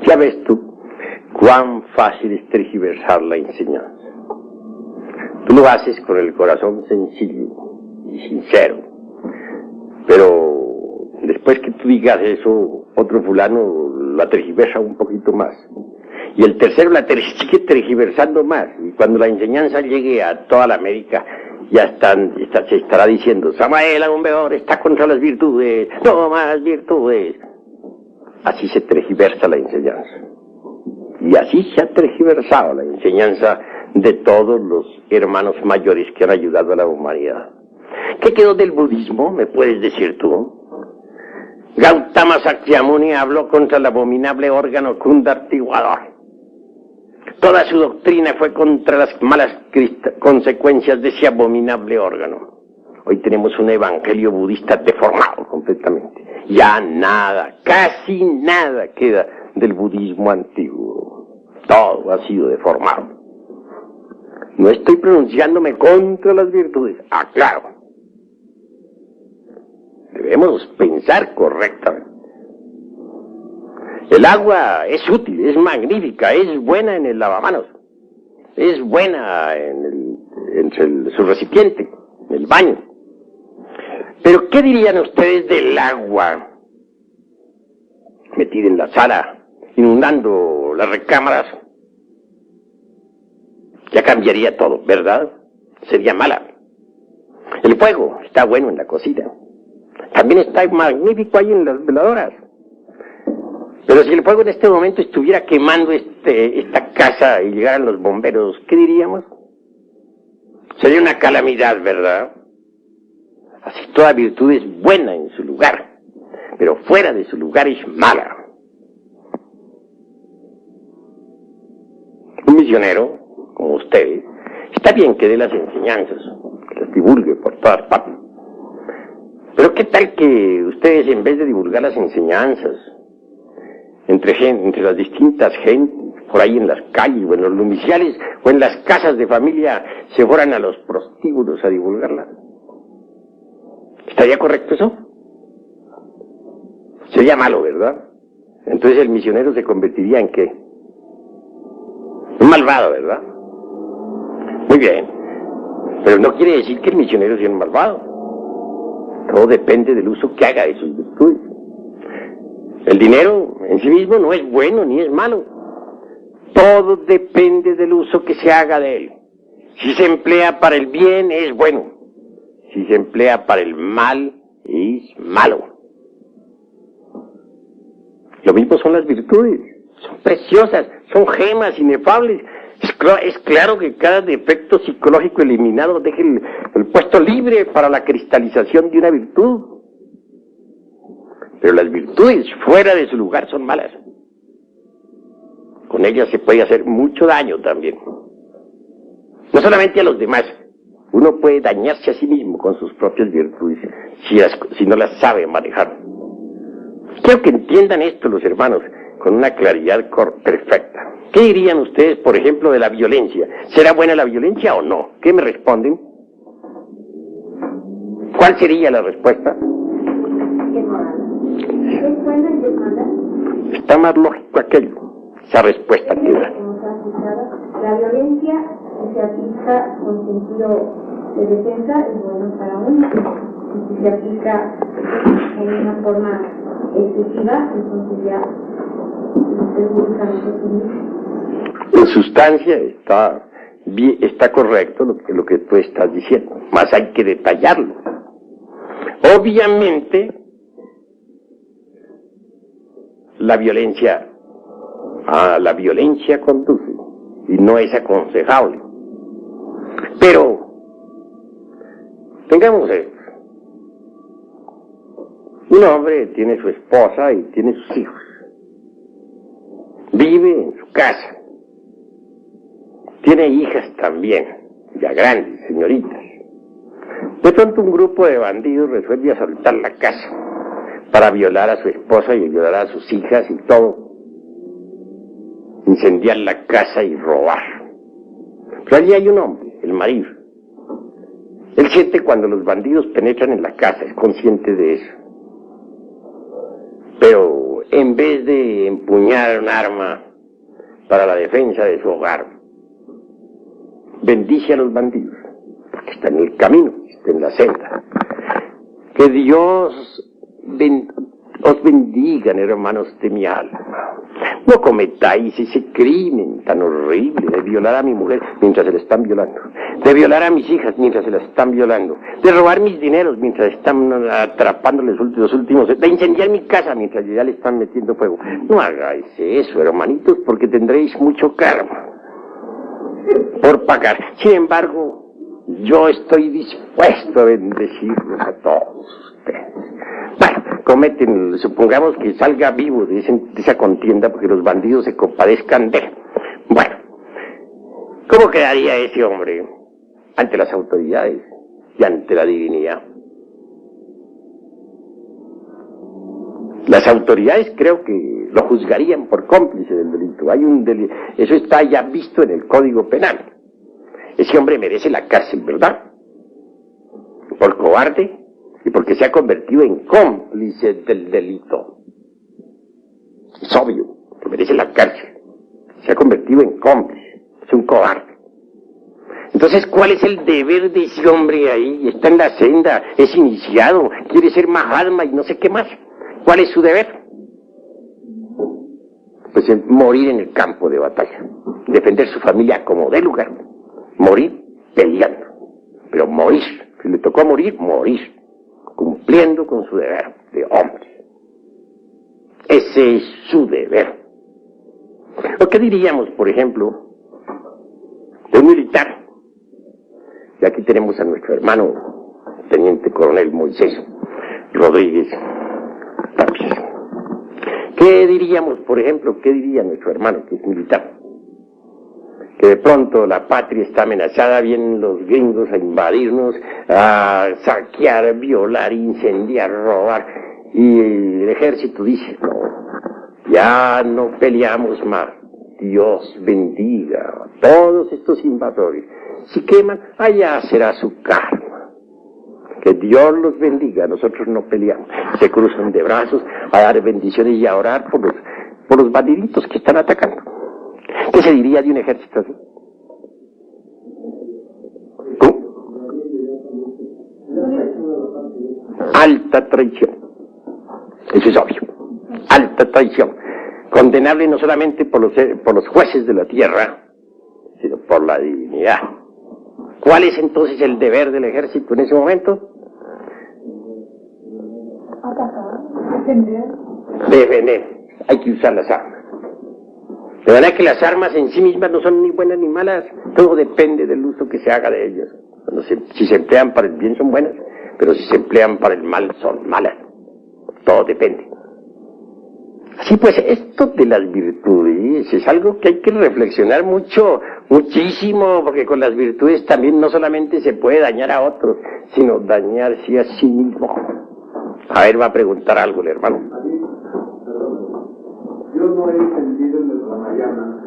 Ya ves tú cuán fácil es tergiversar la enseñanza. Tú lo haces con el corazón sencillo y sincero, pero después que tú digas eso, otro fulano la tergiversa un poquito más. Y el tercero sigue tergiversando más. Y cuando la enseñanza llegue a toda la América, se estará diciendo, Samael Aún Weor está contra las virtudes, no más virtudes. Así se tergiversa la enseñanza. Y así se ha tergiversado la enseñanza de todos los hermanos mayores que han ayudado a la humanidad. ¿Qué quedó del budismo? ¿Me puedes decir tú? Gautama Sakyamuni habló contra el abominable órgano kundartiguador. Toda su doctrina fue contra las malas consecuencias de ese abominable órgano. Hoy tenemos un evangelio budista deformado completamente. Ya nada, casi nada queda del budismo antiguo. Todo ha sido deformado. No estoy pronunciándome contra las virtudes. Ah, claro. Debemos pensar correctamente. El agua es útil, es magnífica, es buena en el lavamanos, es buena en su recipiente, en el baño. Pero ¿qué dirían ustedes del agua metida en la sala, inundando las recámaras? Ya cambiaría todo, ¿verdad? Sería mala. El fuego está bueno en la cocina. También está magnífico ahí en las veladoras. Pero si el fuego en este momento estuviera quemando esta casa y llegaran los bomberos, ¿qué diríamos? Sería una calamidad, ¿verdad? Así toda virtud es buena en su lugar, pero fuera de su lugar es mala. Un misionero, como ustedes, está bien que dé las enseñanzas, que las divulgue por todas partes. Pero ¿qué tal que ustedes, en vez de divulgar las enseñanzas, entre las distintas gentes, por ahí en las calles, o en los lumiciales, o en las casas de familia, se fueran a los prostíbulos a divulgarla? ¿Estaría correcto eso? Sería malo, ¿verdad? Entonces el misionero se convertiría ¿en qué? Un malvado, ¿verdad? Muy bien. Pero no quiere decir que el misionero sea un malvado. Todo depende del uso que haga de sus virtudes. El dinero en sí mismo no es bueno ni es malo. Todo depende del uso que se haga de él. Si se emplea para el bien, es bueno. Si se emplea para el mal, es malo. Lo mismo son las virtudes. Son preciosas, son gemas inefables. Es claro que cada defecto psicológico eliminado deja el puesto libre para la cristalización de una virtud. Pero las virtudes fuera de su lugar son malas. Con ellas se puede hacer mucho daño también. No solamente a los demás. Uno puede dañarse a sí mismo con sus propias virtudes si no las sabe manejar. Quiero que entiendan esto los hermanos con una claridad perfecta. ¿Qué dirían ustedes, por ejemplo, de la violencia? ¿Será buena la violencia o no? ¿Qué me responden? ¿Cuál sería la respuesta? ¿Es buena y es mala? Está más lógico aquello, esa respuesta que da. La violencia, si se aplica con sentido de defensa, es bueno para uno. Y si se aplica en una forma excesiva, entonces ya perjudica a nosotros mismos. En sustancia está correcto lo que tú estás diciendo, más hay que detallarlo. Obviamente, la violencia conduce y no es aconsejable. Pero tengamos esto. Un hombre tiene su esposa y tiene sus hijos. Vive en su casa. Tiene hijas también, ya grandes, señoritas. De pronto un grupo de bandidos resuelve asaltar la casa para violar a su esposa y violar a sus hijas y todo. Incendiar la casa y robar. Pero allí hay un hombre, el marido. Él siente cuando los bandidos penetran en la casa, es consciente de eso. Pero en vez de empuñar un arma para la defensa de su hogar, bendice a los bandidos, porque están en el camino, están en la senda. Que Dios os bendigan, hermanos de mi alma. No cometáis ese crimen tan horrible de violar a mi mujer mientras se la están violando, de violar a mis hijas mientras se la están violando, de robar mis dineros mientras están atrapándoles los últimos, de incendiar mi casa mientras ya le están metiendo fuego. No hagáis eso, hermanitos, porque tendréis mucho karma por pagar. Sin embargo, yo estoy dispuesto a bendecirlos a todos ustedes. Bueno, cometen, supongamos que salga vivo de esa contienda porque los bandidos se compadezcan de él. Bueno, ¿cómo quedaría ese hombre ante las autoridades y ante la divinidad? Las autoridades creo que lo juzgarían por cómplice del delito. Hay un delito, eso está ya visto en el Código Penal. Ese hombre merece la cárcel, ¿verdad? Por cobarde y porque se ha convertido en cómplice del delito. Es obvio que merece la cárcel. Se ha convertido en cómplice. Es un cobarde. Entonces, ¿cuál es el deber de ese hombre ahí? Está en la senda, es iniciado, quiere ser Mahatma y no sé qué más. ¿Cuál es su deber? Pues morir en el campo de batalla. Defender su familia como dé lugar. Morir peleando. Pero morir. Si le tocó morir, morir. Cumpliendo con su deber de hombre. Ese es su deber. ¿O qué diríamos, por ejemplo, de un militar? Y aquí tenemos a nuestro hermano, Teniente Coronel Moisés Rodríguez Tapia. ¿Qué diríamos, por ejemplo, qué diría nuestro hermano que es militar? Que de pronto la patria está amenazada, vienen los gringos a invadirnos, a saquear, violar, incendiar, robar, y el ejército dice, no, ya no peleamos más, Dios bendiga a todos estos invasores, si queman, allá será su karma, que Dios los bendiga, nosotros no peleamos, se cruzan de brazos a dar bendiciones y a orar por los bandiditos que están atacando. ¿Qué se diría de un ejército así? Alta traición. Eso es obvio. Alta traición. Condenable no solamente por los jueces de la tierra, sino por la divinidad. ¿Cuál es entonces el deber del ejército en ese momento? Defender. Hay que usar las armas. De verdad que las armas en sí mismas no son ni buenas ni malas, todo depende del uso que se haga de ellas. Si se emplean para el bien son buenas, pero si se emplean para el mal son malas. Todo depende. Así pues, esto de las virtudes es algo que hay que reflexionar muchísimo, porque con las virtudes también no solamente se puede dañar a otros, sino dañarse a sí mismo. A ver, va a preguntar algo el hermano. Yo no he entendido en el Ramayana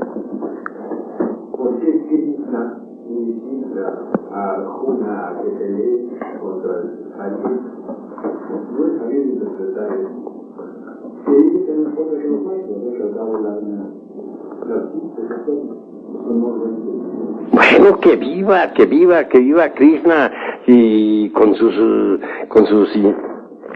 por qué Krishna invita a Arjuna a que pelee contra el Jaime. No he sabido interpretar eso. Que dice que no importa que lo muestre, no se acaba la bueno, que viva Krishna y con sus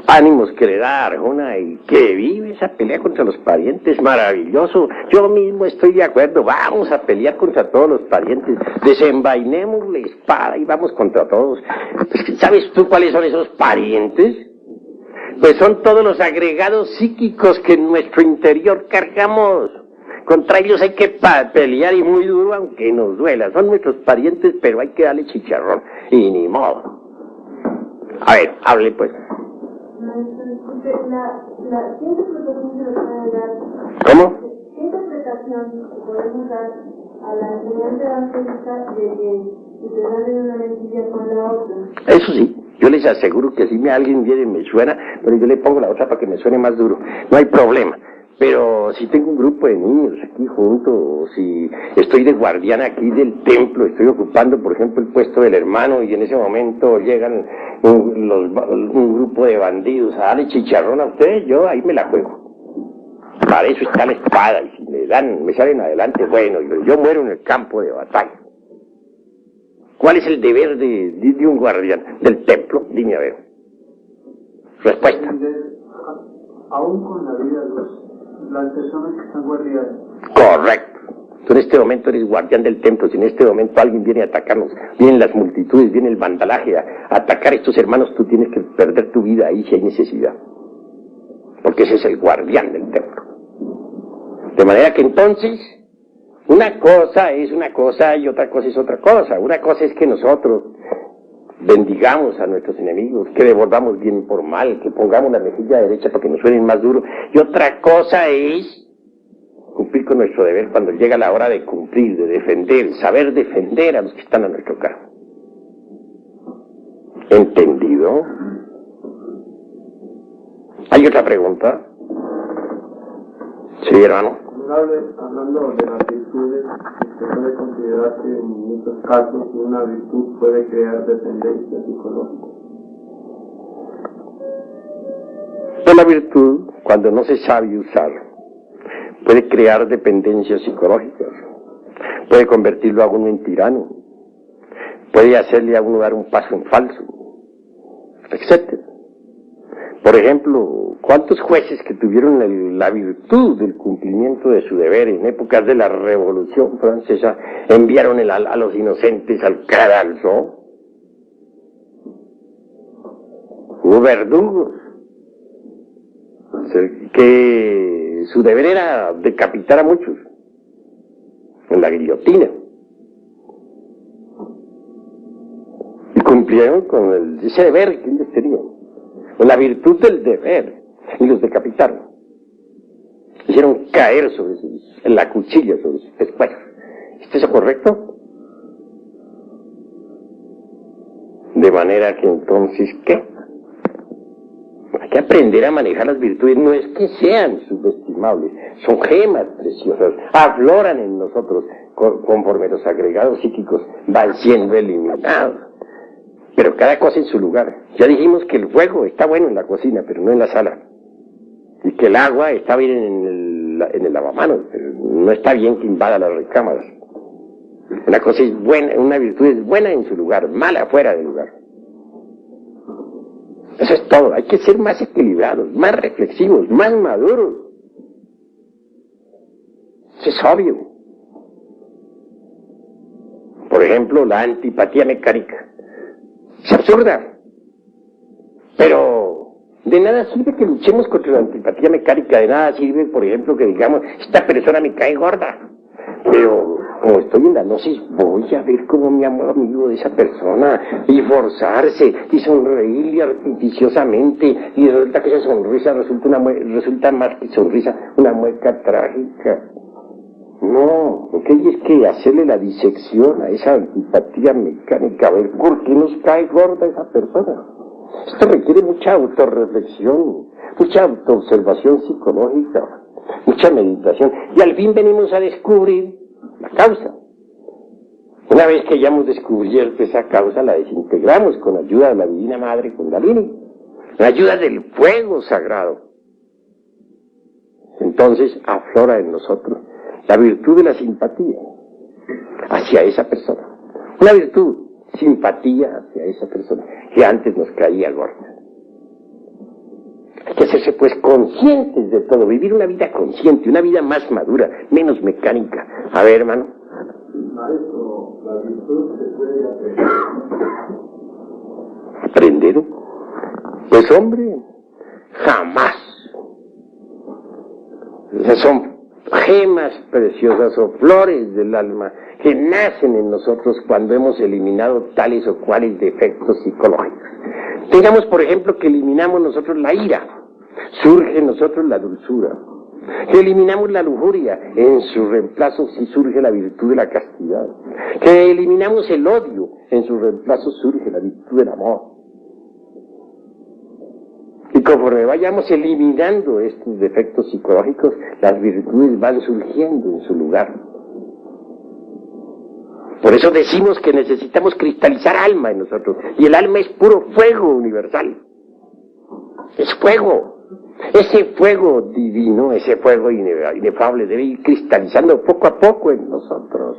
ánimos que le da a Arjuna y que vive esa pelea contra los parientes, maravilloso. Yo mismo estoy de acuerdo, vamos a pelear contra todos los parientes, desenvainemos la espada y vamos contra todos. Pues, ¿sabes tú cuáles son esos parientes? Pues son todos los agregados psíquicos que en nuestro interior cargamos. Contra ellos hay que pelear y muy duro aunque nos duela. Son nuestros parientes, pero hay que darle chicharrón y ni modo. A ver, hable pues. ¿Qué interpretación se le puede dar? ¿Cómo? ¿Qué interpretación podemos dar a la enseñanza evangélica de que se dan en una mentira con la otra? Eso sí, yo les aseguro que si alguien viene y me suena, pero yo le pongo la otra para que me suene más duro. No hay problema. Pero si tengo un grupo de niños aquí juntos, o si estoy de guardián aquí del templo, estoy ocupando, por ejemplo, el puesto del hermano y en ese momento llegan un grupo de bandidos a darle chicharrón a ustedes, yo ahí me la juego. Para eso está la espada, y si me salen adelante, bueno, yo muero en el campo de batalla. ¿Cuál es el deber de un guardián del templo? Dime a ver. Respuesta. Aún con la vida las personas que están guardiadas. Correcto. Tú en este momento eres guardián del templo. Si en este momento alguien viene a atacarnos, vienen las multitudes, viene el vandalaje a atacar a estos hermanos, tú tienes que perder tu vida ahí si hay necesidad. Porque ese es el guardián del templo. De manera que entonces, una cosa es una cosa y otra cosa es otra cosa. Una cosa es que nosotros bendigamos a nuestros enemigos, que devolvamos bien por mal, que pongamos la mejilla derecha para que nos suenen más duro. Y otra cosa es cumplir con nuestro deber cuando llega la hora de cumplir, de defender, saber defender a los que están a nuestro cargo. ¿Entendido? ¿Hay otra pregunta? Sí, hermano. Hablando de las virtudes, se puede considerar que en muchos casos una virtud puede crear dependencia psicológica. Pero la virtud, cuando no se sabe usar, puede crear dependencias psicológicas, puede convertirlo a uno en tirano, puede hacerle a uno dar un paso en falso, etc. Por ejemplo, ¿cuántos jueces que tuvieron la virtud del cumplimiento de su deber en épocas de la Revolución Francesa enviaron a los inocentes al cadalso? Hubo verdugos que su deber era decapitar a muchos en la guillotina. Y cumplieron con ese deber que ellos tenían, con la virtud del deber, y los decapitaron. Hicieron caer en la cuchilla sobre sus pescuezos. ¿Está eso correcto? De manera que entonces, ¿qué? Hay que aprender a manejar las virtudes, no es que sean subestimables, son gemas preciosas, afloran en nosotros conforme los agregados psíquicos van siendo eliminados. Pero cada cosa en su lugar. Ya dijimos que el fuego está bueno en la cocina, pero no en la sala. Y que el agua está bien en el lavamanos, pero no está bien que invada las recámaras. Una cosa es buena, una virtud es buena en su lugar, mala fuera del lugar. Eso es todo. Hay que ser más equilibrados, más reflexivos, más maduros. Eso es obvio. Por ejemplo, la antipatía mecánica. Es absurda. Pero de nada sirve que luchemos contra la antipatía mecánica. De nada sirve, por ejemplo, que digamos, esta persona me cae gorda. Pero como estoy en la gnosis, voy a ver cómo me amo amigo de esa persona, y forzarse, y sonreírle artificiosamente, y resulta que esa sonrisa resulta más que sonrisa, una mueca trágica. No, lo que hay es que hacerle la disección a esa antipatía mecánica, a ver por qué nos cae gorda esa persona. Esto requiere mucha autorreflexión, mucha autoobservación psicológica, mucha meditación, y al fin venimos a descubrir la causa. Una vez que hayamos descubierto esa causa, la desintegramos con ayuda de la Divina Madre Kundalini, con ayuda del fuego sagrado. Entonces aflora en nosotros la virtud de la simpatía hacia esa persona. Una virtud, simpatía hacia esa persona que antes nos caía gorda. Hay que hacerse pues conscientes de todo, vivir una vida consciente, una vida más madura, menos mecánica. A ver, hermano. Maestro, la virtud se puede aprender. ¿Aprender? Pues hombre, jamás. Esas son gemas preciosas o flores del alma que nacen en nosotros cuando hemos eliminado tales o cuales defectos psicológicos. Digamos, por ejemplo, que eliminamos nosotros la ira, surge en nosotros la dulzura. Que eliminamos la lujuria, en su reemplazo sí surge la virtud de la castidad. Que eliminamos el odio, en su reemplazo surge la virtud del amor. Y conforme vayamos eliminando estos defectos psicológicos, las virtudes van surgiendo en su lugar. Por eso decimos que necesitamos cristalizar alma en nosotros. Y el alma es puro fuego universal. Es fuego. Ese fuego divino, ese fuego inefable debe ir cristalizando poco a poco en nosotros.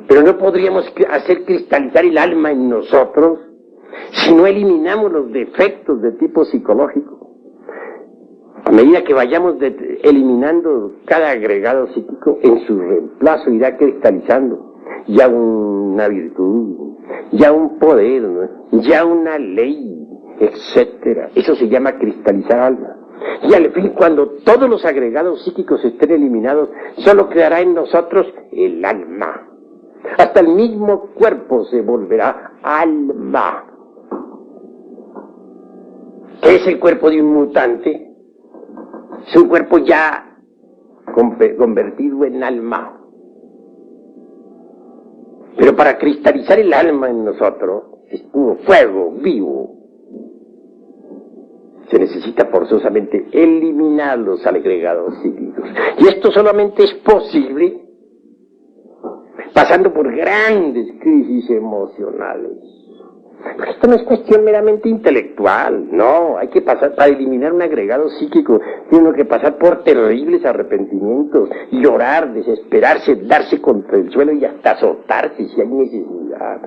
Pero no podríamos hacer cristalizar el alma en nosotros si no eliminamos los defectos de tipo psicológico. A medida que vayamos eliminando cada agregado psíquico, en su reemplazo irá cristalizando ya una virtud, ya un poder, ¿no? Ya una ley, etcétera. Eso se llama cristalizar alma. Y al fin, cuando todos los agregados psíquicos estén eliminados, solo quedará en nosotros el alma. Hasta el mismo cuerpo se volverá alma. ¿Qué es el cuerpo de un mutante? Es un cuerpo ya convertido en alma. Pero para cristalizar el alma en nosotros, es puro fuego vivo. Se necesita forzosamente eliminar los agregados psíquicos. Y esto solamente es posible pasando por grandes crisis emocionales. Porque esto no es cuestión meramente intelectual, no, hay que pasar, para eliminar un agregado psíquico, tiene uno que pasar por terribles arrepentimientos, llorar, desesperarse, darse contra el suelo y hasta azotarse si hay necesidad.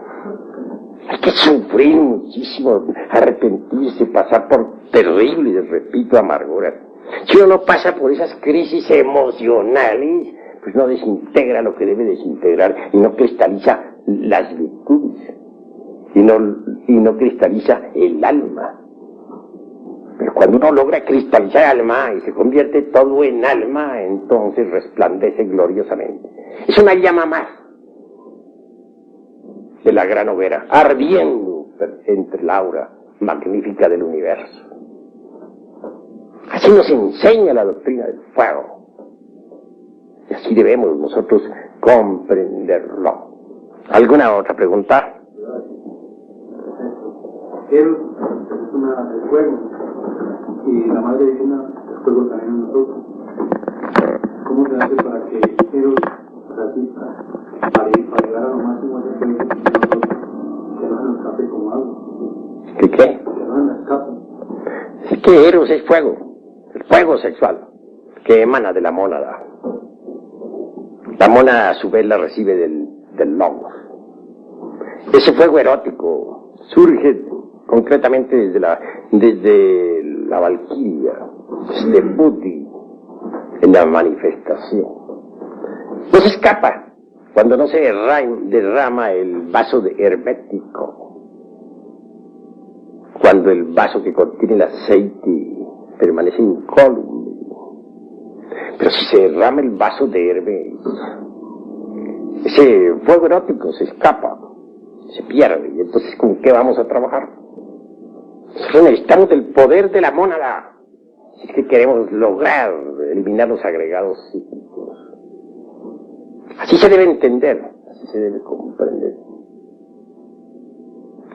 Hay que sufrir muchísimo, arrepentirse, pasar por terribles, repito, amarguras. Si uno no pasa por esas crisis emocionales, pues no desintegra lo que debe desintegrar y no cristaliza las virtudes. Y no cristaliza el alma. Pero cuando uno logra cristalizar el alma y se convierte todo en alma, entonces resplandece gloriosamente. Es una llama más de la gran hoguera, ardiendo entre la aura magnífica del universo. Así nos enseña la doctrina del fuego. Y así debemos nosotros comprenderlo. ¿Alguna otra pregunta? Eros es el fuego, y la madre divina es fuego también en nosotros. ¿Cómo se hace para que Eros resista, para llegar a lo máximo de fuego en nosotros, que no se nos escape como agua? ¿Qué? Que no se nos escape. Es que Eros es fuego, el fuego sexual, que emana de la mónada. La mónada a su vez la recibe del logos. Ese fuego erótico surge concretamente desde la valquiria, desde Buddhi, en la manifestación. No se escapa cuando no se derrama el vaso hermético, cuando el vaso que contiene el aceite permanece incólume. Pero si se derrama el vaso de Hermes, ese fuego erótico se escapa, se pierde, y entonces ¿con qué vamos a trabajar? Nosotros necesitamos el poder de la mónada, si es que queremos lograr eliminar los agregados psíquicos. Así se debe entender, así se debe comprender.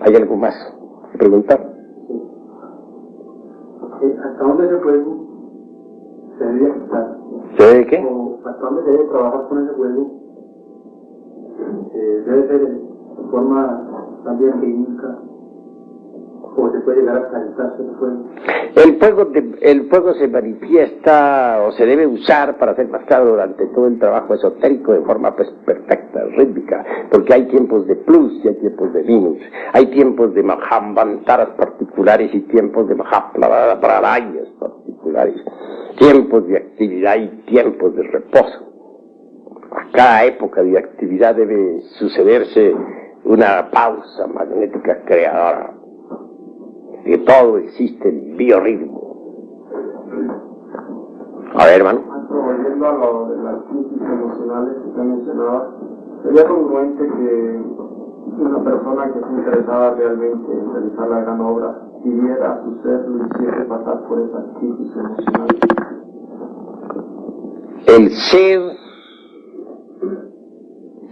¿Hay algo más que preguntar? ¿Hasta dónde ese fuego se debería quitar? ¿Se debe qué? ¿O hasta dónde se debe trabajar con ese fuego? ¿Debe ser de forma también clínica? ¿O se puede llegar a calentarse el fuego? El fuego se manifiesta o se debe usar, para ser más claro, durante todo el trabajo esotérico de forma perfecta, rítmica, porque hay tiempos de plus y hay tiempos de minus, hay tiempos de mahambantaras particulares y tiempos de mahapralayas particulares, tiempos de actividad y tiempos de reposo. A cada época de actividad debe sucederse una pausa magnética creadora. De todo existe el biorritmo. A ver, hermano. Volviendo a lo de las crisis emocionales que usted mencionaba, sería congruente que una persona que esté interesada realmente en realizar la gran obra pidiera a su ser, lo hiciese pasar por esas crisis emocionales. El ser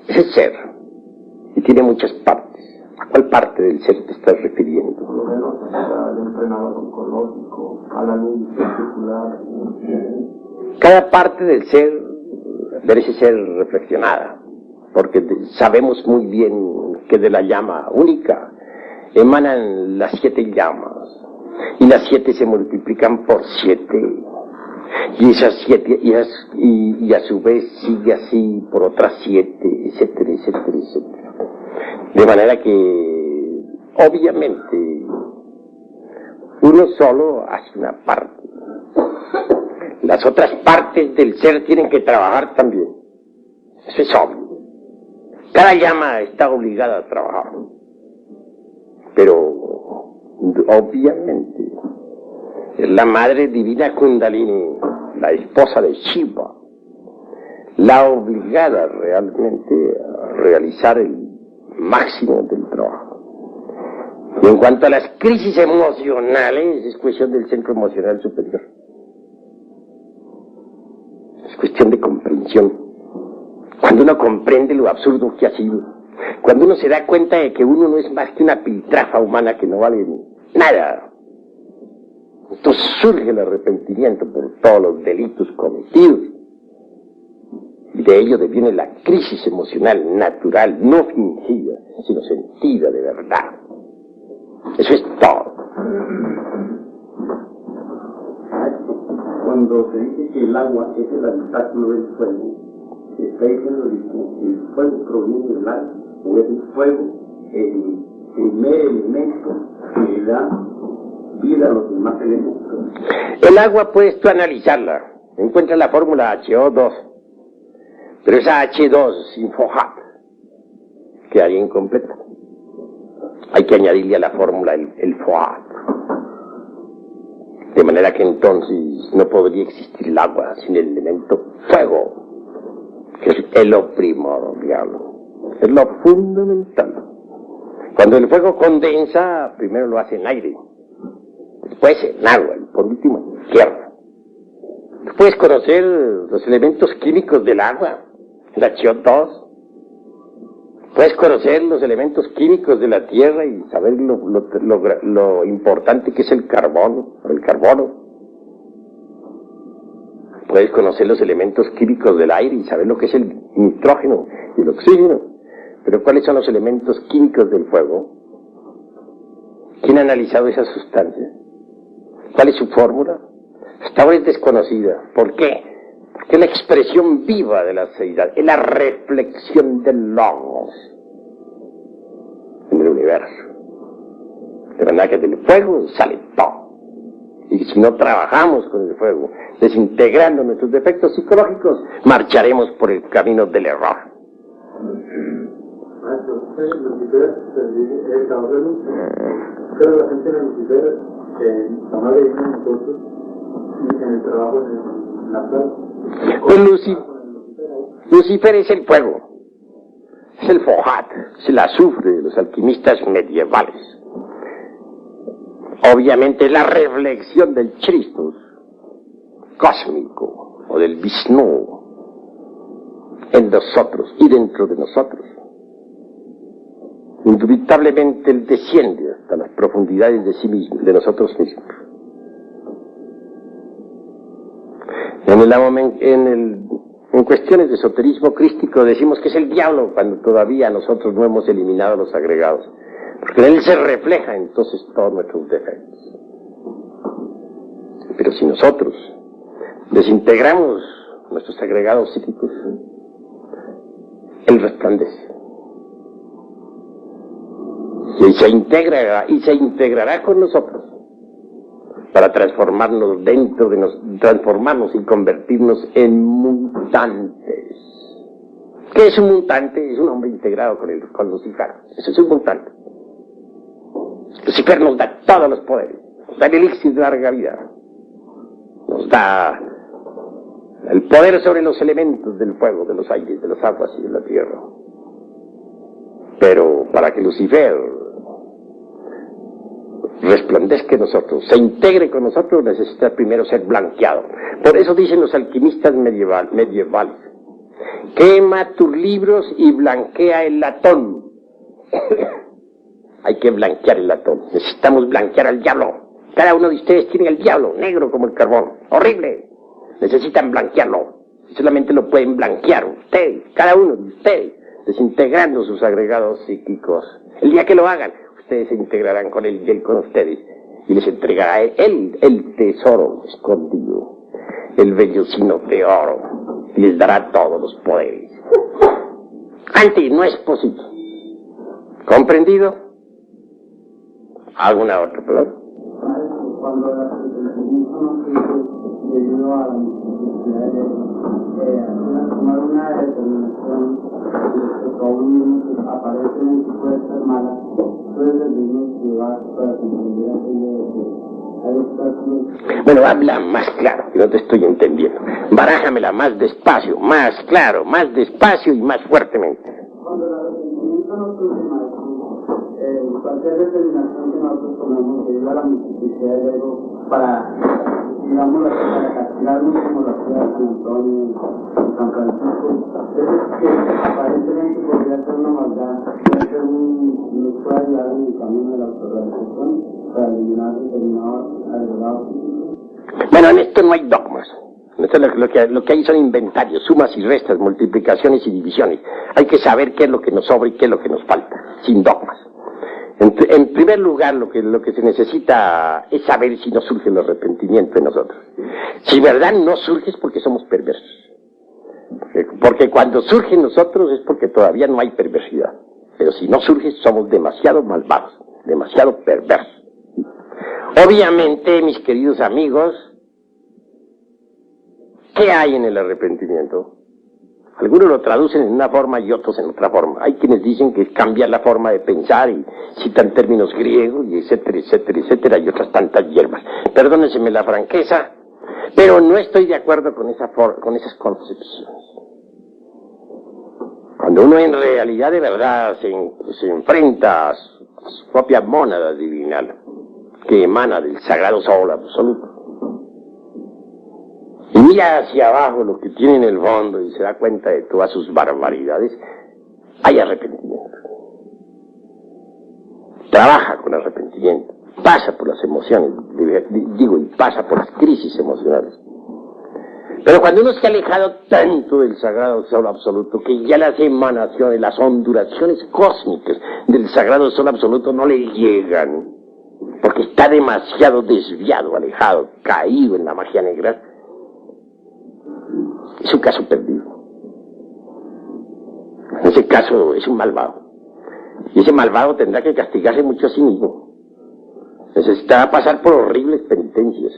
es el ser y tiene muchas partes. ¿A cuál parte del ser te estás refiriendo? Por lo menos al entrenador oncológico, a la luz particular. Cada parte del ser merece ser reflexionada, porque sabemos muy bien que de la llama única emanan las 7 llamas, Y las 7 se multiplican por 7. Y esas 7, y a su vez sigue así por otras 7, etcétera, etcétera, etcétera. De manera que, obviamente, uno solo hace una parte. Las otras partes del ser tienen que trabajar también. Eso es obvio. Cada llama está obligada a trabajar. Pero, obviamente, es la Madre Divina Kundalini, la esposa de Shiva, la obligada realmente a realizar el máximo del trabajo. Y en cuanto a las crisis emocionales, es cuestión del centro emocional superior. Es cuestión de comprensión. Cuando uno comprende lo absurdo que ha sido, cuando uno se da cuenta de que uno no es más que una piltrafa humana que no vale nada, entonces surge el arrepentimiento por todos los delitos cometidos. Y de ello deviene la crisis emocional natural, no fingida, sino sentida de verdad. Eso es todo. Cuando se dice que el agua es el habitáculo del fuego, se está diciendo que el fuego proviene del agua, o es el fuego el primer elemento que le da vida a los demás elementos. El agua puedes tú analizarla. Encuentras la fórmula HO2. Pero esa H2 sin FOHAT quedaría incompleta. Hay que añadirle a la fórmula el FOHAT. De manera que entonces no podría existir el agua sin el elemento fuego, que es lo primordial, es lo fundamental. Cuando el fuego condensa, primero lo hace en aire, después en agua y por último en tierra. Puedes conocer los elementos químicos del agua, la CO2. Puedes conocer los elementos químicos de la tierra y saber lo importante que es el carbono. Puedes conocer los elementos químicos del aire y saber lo que es el nitrógeno y el oxígeno. Pero ¿cuáles son los elementos químicos del fuego? ¿Quién ha analizado esas sustancias? ¿Cuál es su fórmula? Hasta ahora es desconocida. ¿Por qué? Porque es la expresión viva de la seidad, es la reflexión del logos en el universo. De verdad que del fuego sale todo. Y si no trabajamos con el fuego, desintegrando nuestros defectos psicológicos, marcharemos por el camino del error. La gente de Lucifer, la madre de nosotros, en el trabajo en la planta. Pues Lucifer es el fuego, es el FOHAT, es el azufre de los alquimistas medievales. Obviamente es la reflexión del Christus cósmico o del Vishnu en nosotros y dentro de nosotros. Indubitablemente él desciende hasta las profundidades de sí mismo, de nosotros mismos. En cuestiones de esoterismo crístico decimos que es el diablo cuando todavía nosotros no hemos eliminado los agregados, porque en él se refleja entonces todos nuestros defectos. Pero si nosotros desintegramos nuestros agregados psíquicos, él resplandece. Y se integrará con nosotros para transformarnos transformarnos y convertirnos en mutantes. ¿Qué es un mutante? Es un hombre integrado con Lucifer. Eso es un mutante. Lucifer nos da todos los poderes, nos da el elixir de larga vida, nos da el poder sobre los elementos del fuego, de los aires, de las aguas y de la tierra. Pero para que Lucifer resplandezca en nosotros, se integre con nosotros, necesita primero ser blanqueado. Por eso dicen los alquimistas medievales: quema tus libros y blanquea el latón. Hay que blanquear el latón. Necesitamos blanquear al diablo. Cada uno de ustedes tiene el diablo negro como el carbón, horrible. Necesitan blanquearlo. Solamente lo pueden blanquear ustedes, cada uno de ustedes, desintegrando sus agregados psíquicos. El día que lo hagan, ustedes se integrarán con él y él con ustedes. y les entregará el tesoro escondido, el vellocino de oro, y les dará todos los poderes. Antes no es posible. ¿Comprendido? ¿Alguna otra palabra? Cuando la debido a la necesidad de tomar una determinación respecto a un mismo que aparentemente puede ser mala, puede ser mismo llevar para comprender aquello. Bueno, habla más claro, que no te estoy entendiendo. Barájamela más despacio, más claro, más despacio y más fuertemente. Cuando el arrepentimiento no surge, maestro, cualquier determinación que nosotros tomemos debido a la multiplicidad del ego para, digamos, para castigarnos como la ciudad de San Antonio, San Francisco, es que aparentemente podría ser una maldad, puede ser nos puede ayudar en el camino de la autorrealización para eliminar determinados agregados. Bueno, en esto no hay dogmas. Esto lo que hay son inventarios, sumas y restas, multiplicaciones y divisiones. Hay que saber qué es lo que nos sobra y qué es lo que nos falta, sin dogmas. En primer lugar, lo que se necesita es saber si no surge el arrepentimiento en nosotros. Si verdad no surge es porque somos perversos. Porque cuando surge en nosotros es porque todavía no hay perversidad. Pero si no surge, somos demasiado malvados, demasiado perversos. Obviamente, mis queridos amigos, ¿qué hay en el arrepentimiento? Algunos lo traducen en una forma y otros en otra forma. Hay quienes dicen que es cambiar la forma de pensar y citan términos griegos y etcétera, etcétera, etcétera, y otras tantas hierbas. Perdónenseme la franqueza, pero no estoy de acuerdo con esas concepciones. Cuando uno en realidad de verdad se enfrenta a su propia mónada divinal, que emana del sagrado sol absoluto, y mira hacia abajo lo que tiene en el fondo y se da cuenta de todas sus barbaridades, hay arrepentimiento. Trabaja con arrepentimiento, pasa por las emociones, y pasa por las crisis emocionales. Pero cuando uno se ha alejado tanto del sagrado sol absoluto, que ya las emanaciones, las ondulaciones cósmicas del sagrado sol absoluto no le llegan, porque está demasiado desviado, alejado, caído en la magia negra, es un caso perdido. En ese caso es un malvado. Y ese malvado tendrá que castigarse mucho a sí mismo. Necesitará pasar por horribles penitencias,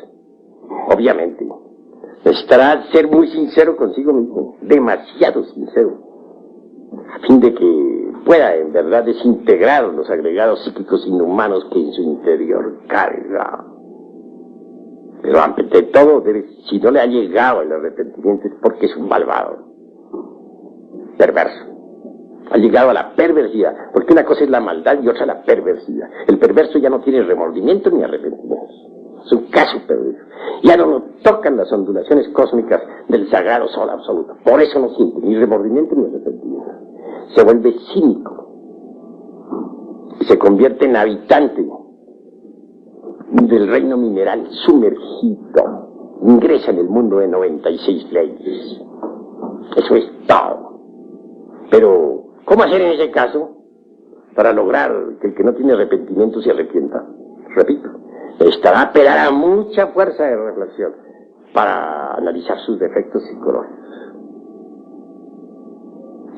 obviamente. Necesitará ser muy sincero consigo mismo, demasiado sincero, a fin de que pueda en verdad desintegrar los agregados psíquicos inhumanos que en su interior carga. Pero antes de todo, si no le ha llegado el arrepentimiento es porque es un malvado, perverso. Ha llegado a la perversidad, porque una cosa es la maldad y otra la perversidad. El perverso ya no tiene remordimiento ni arrepentimiento. Es un caso perdido. Ya no lo tocan las ondulaciones cósmicas del sagrado sol absoluto. Por eso no siente ni remordimiento ni arrepentimiento. Se vuelve cínico. Y se convierte en habitante del reino mineral sumergido. Ingresa en el mundo de 96 leyes. Eso es todo. Pero, ¿cómo hacer en ese caso para lograr que el que no tiene arrepentimiento se arrepienta? Repito, necesitará apelar a mucha fuerza de reflexión para analizar sus defectos psicológicos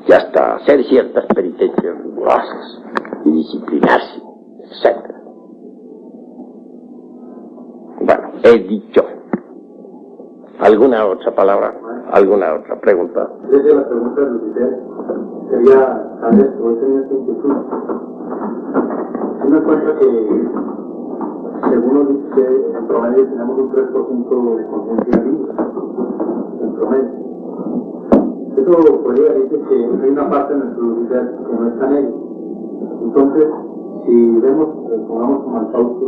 y hasta hacer ciertas penitencias rigurosas y disciplinarse, etc. Bueno, he dicho. ¿Alguna otra palabra? ¿Alguna otra pregunta? Desde la pregunta de Lucifer sería saber si hoy tenía esta inquietud. Si me cuenta que, según lo dice, en promedio tenemos un 3% de conciencia libre, en promedio. Eso podría decir que hay una parte de nuestro Lucifer que no está en él. Entonces, si vemos, pongamos como al Fausto,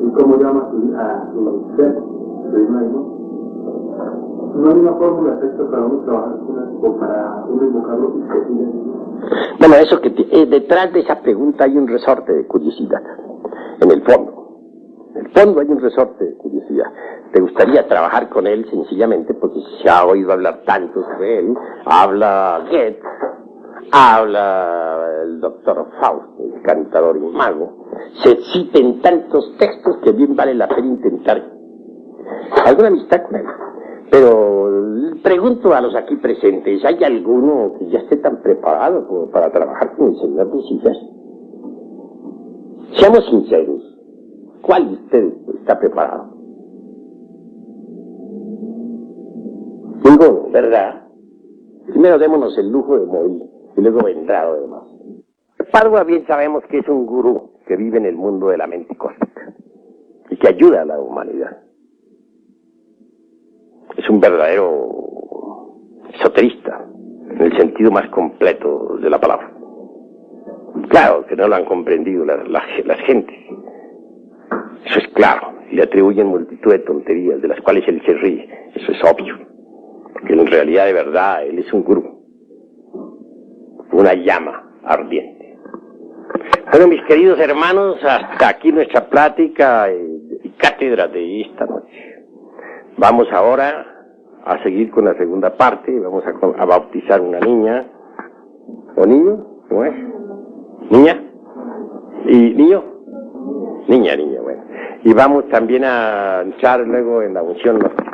y cómo llama a su Lucifer, no hay una fórmula exacta para uno trabajar o para uno invocarlo. Bueno, eso que detrás de esa pregunta hay un resorte de curiosidad, en el fondo. En el fondo hay un resorte de curiosidad. Te gustaría trabajar con él sencillamente porque se ha oído hablar tanto sobre él. Habla Goethe, Habla el doctor Faust, el cantador y mago. Se citen tantos textos que bien vale la pena intentar alguna amistad con él. Pero pregunto a los aquí presentes, ¿hay alguno que ya esté tan preparado como para trabajar con el señor de Sillas? Seamos sinceros, ¿cuál de ustedes está preparado? Ninguno, ¿verdad? Primero démonos el lujo de morir y luego vendrá lo demás. Padua bien sabemos que es un gurú que vive en el mundo de la mente cósmica y que ayuda a la humanidad. Es un verdadero esoterista, en el sentido más completo de la palabra. Claro que no lo han comprendido las gentes. Eso es claro, y le atribuyen multitud de tonterías de las cuales él se ríe. Eso es obvio, porque en realidad de verdad él es un gurú, una llama ardiente. Bueno, mis queridos hermanos, hasta aquí nuestra plática y cátedra de esta noche. Vamos ahora a seguir con la segunda parte. Vamos a bautizar una niña. ¿O niño? ¿Cómo es? ¿Niña? ¿Y niño? Niña, bueno. Y vamos también a entrar luego en la unción nocturna.